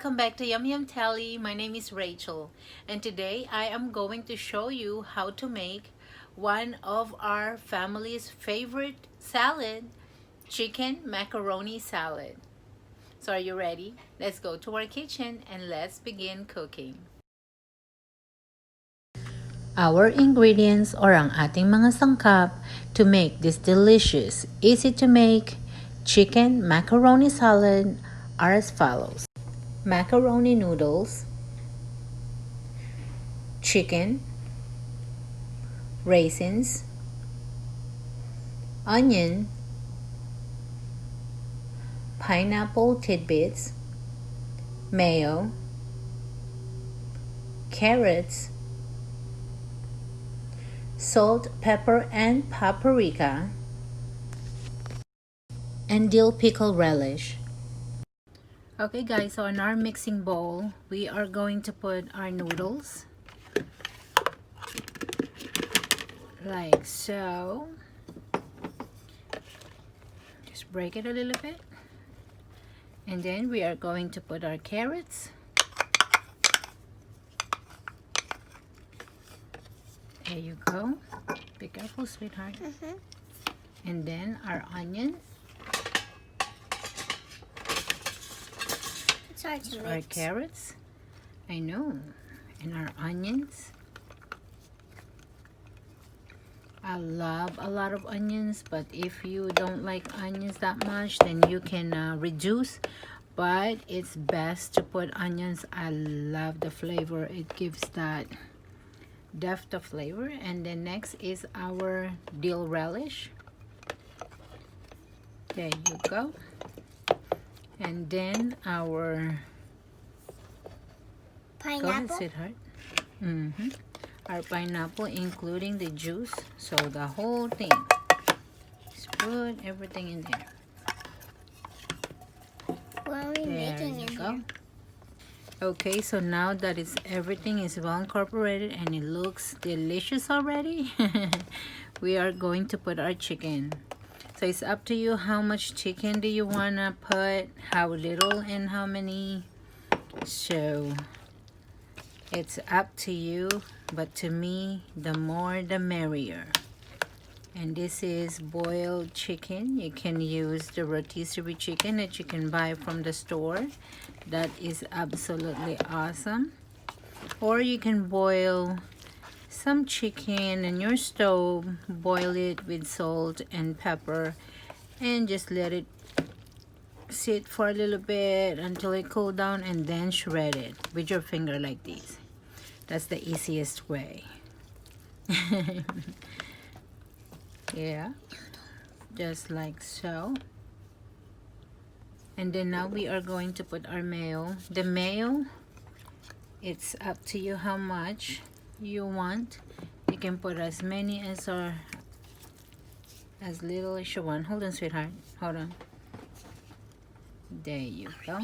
welcome back to Yum Yum Telly. My name is Rachel, and today I am going to show you how to make one of our family's favorite salad, chicken macaroni salad. So are you ready? Let's go to our kitchen and let's begin cooking. Our ingredients or ang ating mga sangkap to make this delicious, easy to make chicken macaroni salad are as follows. Macaroni noodles, chicken, raisins, onion, pineapple tidbits, mayo, carrots, salt, pepper, and paprika, and dill pickle relish. Okay guys, so in our mixing bowl, we are going to put our noodles like so. Just break it a little bit. And then we are going to put our carrots. There you go. Be careful, sweetheart. And then our onion. It's hard to Our carrots. I know. And our onions. I love a lot of onions, but if you don't like onions that much, then you can reduce. But it's best to put onions. I love the flavor. It gives that depth of flavor. And then next is our dill relish. There you go. And then our pineapple. Go ahead, sweetheart. Our pineapple, including the juice, so the whole thing. Just put everything in there. What are we making in here? Okay, so now that everything is well incorporated and it looks delicious already, we are going to put our chicken. So it's up to you how much chicken do you want to put, how little and how many. So it's up to you, but to me, the more the merrier. And this is boiled chicken. You can use the rotisserie chicken that you can buy from the store. That is absolutely awesome. Or you can boil some chicken in your stove, boil it with salt and pepper, and just let it sit for a little bit until it cool down, and then shred it with your finger like this. That's the easiest way. Yeah, just like so. And then now we are going to put our mayo. The mayo, it's up to you how much you want. You can put as many as little as you want. Hold on, sweetheart. Hold on. There you go.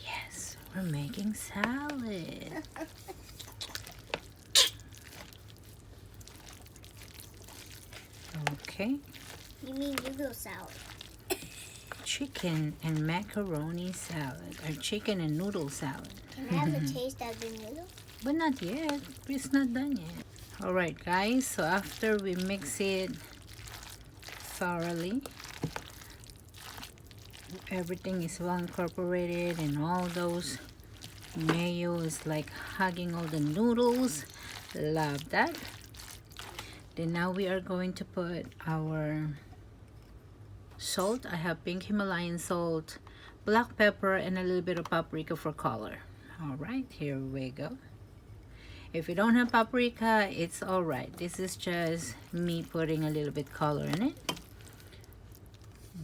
Yes, we're making salad. Okay. You mean noodle salad? Chicken and macaroni salad, or chicken and noodle salad. Can I have a taste of the noodle? But not yet. It's not done yet. Alright guys, so after we mix it thoroughly, everything is well incorporated and all those mayo is like hugging all the noodles. Love that. Then now we are going to put our salt. I have pink Himalayan salt, black pepper, and a little bit of paprika for color. Alright, here we go. If you don't have paprika, it's alright. This is just me putting a little bit color in it.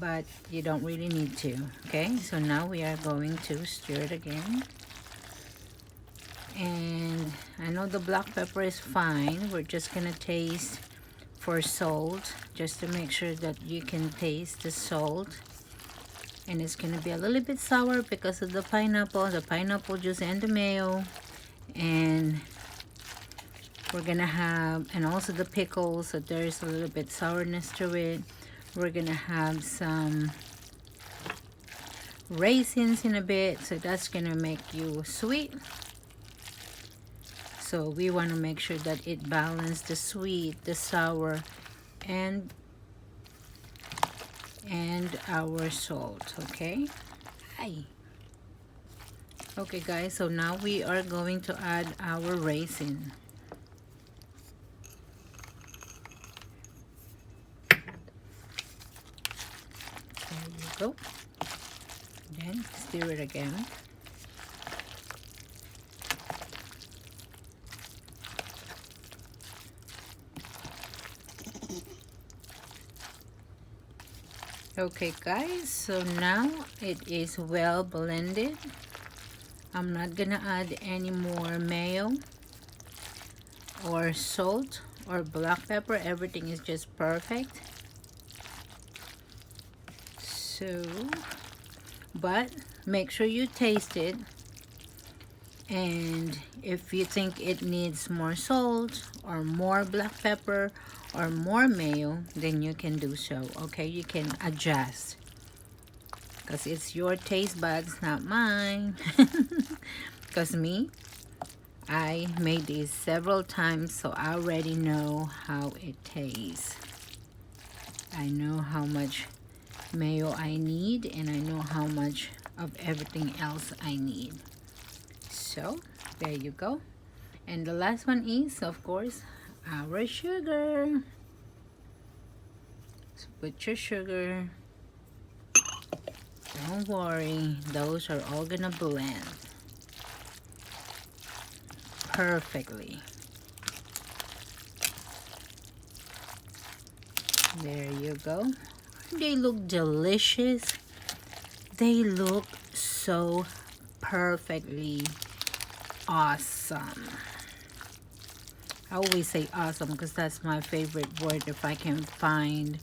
But you don't really need to. Okay, so now we are going to stir it again. And I know the black pepper is fine. We're just gonna taste for salt, just to make sure that you can taste the salt. And it's gonna be a little bit sour because of the pineapple juice and the mayo. And we're gonna have, and also the pickles, so there's a little bit sourness to it. We're gonna have some raisins in a bit, so that's gonna make you sweet. So we want to make sure that it balances the sweet, the sour, and our salt. Okay. Hi. Okay guys, so now we are going to add our raisin. There you go. Then stir it again. Okay guys, so now it is well blended. I'm not gonna add any more mayo or salt or black pepper. Everything is just perfect. So, but make sure you taste it, and if you think it needs more salt or more black pepper or more mayo, then you can do so. Okay, you can adjust because it's your taste buds, not mine. Because I made these several times, so I already know how it tastes. I know how much mayo I need, and I know how much of everything else I need. So there you go. And the last one is, of course, our sugar. So put your sugar. Don't worry, those are all gonna blend perfectly. There you go. They look delicious. They look so perfectly awesome. I always say awesome because that's my favorite word, if I can find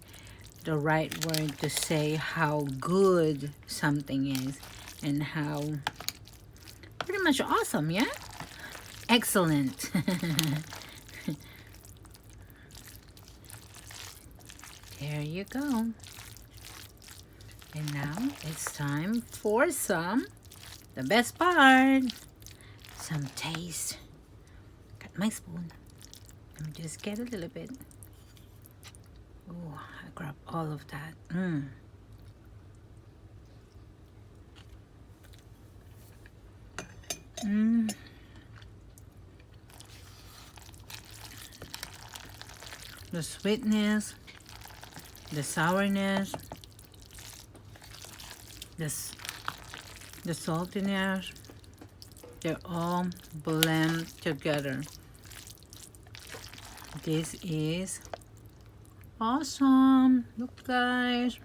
the right word to say how good something is, and how pretty much awesome. Yeah, excellent. There you go. And now it's time for the best part, some taste. Got my spoon. Let me just get a little bit. Oh, I grab all of that. The sweetness, the sourness, the saltiness, they all blend together. This is awesome. Look guys.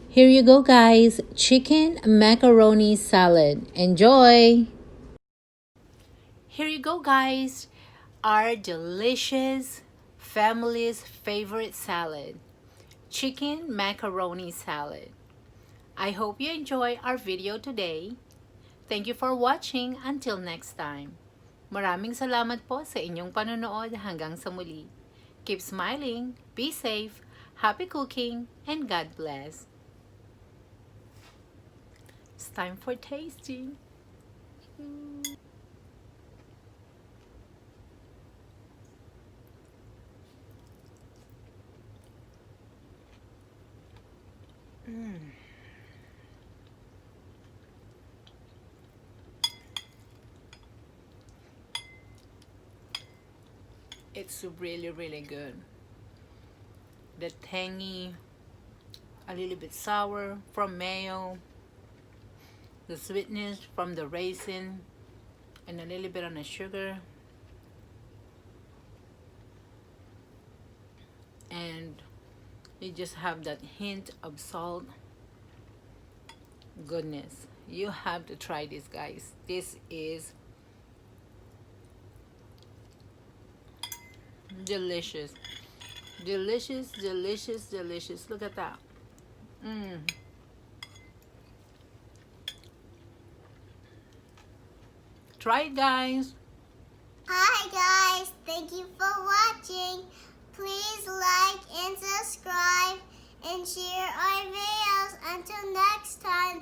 Here you go guys, chicken macaroni salad. Enjoy. Here you go guys, our delicious family's favorite salad, chicken macaroni salad. I hope you enjoy our video today. Thank you for watching. Until next time. Maraming salamat po sa inyong panonood. Hanggang sa muli. Keep smiling, be safe, happy cooking, and God bless. It's time for tasting. It's really good. The tangy, a little bit sour from mayo, the sweetness from the raisin, and a little bit on the sugar, and you just have that hint of salt. Goodness, you have to try this guys. This is delicious. Delicious. Look at that. Try it guys. Hi guys, thank you for watching. Please like and subscribe and share our videos. Until next time,